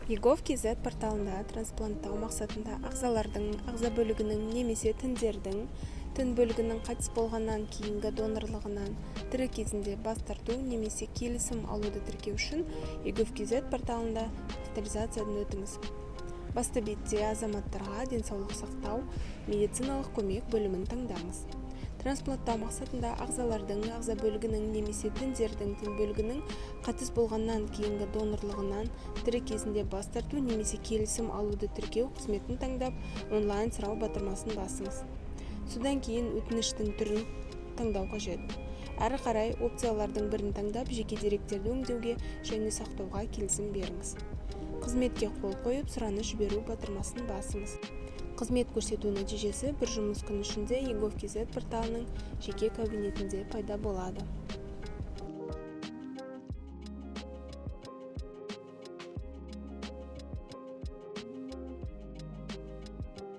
егов.kz порталында транспланттау мақсатында ағзалардың, ағза бөлігінің немесе тіндердің, тін бөлігінің қайтыс болғаннан кейінгі донорлығынан тірі кезінде бас тарту немесе келісім алуды тіркеу үшін егов.kz порталында авторизациядан өтіңіз. Басты бетте азаматтарға денсаулық сақтау, медициналық көмек бөлімін таңдаңыз. Транспланттау мақсатында ағзалардың, ағза бөлігінің немесе тіндердің, тін бөлігінің қайтыс болғаннан кейінгі донорлығынан тірі кезінде бас тарту немесе келісім алуды тіркеу қызметін таңдап, онлайн сұрау батырмасын басыңыз. Содан кейін өтініштің түрін таңдау қажет. Әрі қарай опциялардың бірін таңдап, жеке деректерді өңдеуге және сақтауға келісім беріңіз. Қызметке қол қойып, сұраныс жіберу батырмасын басыңыз. Қызмет көрсету нәтижесі бір жұмыс күні ішінде егов.kz порталының жеке кабинетінде пайда болады.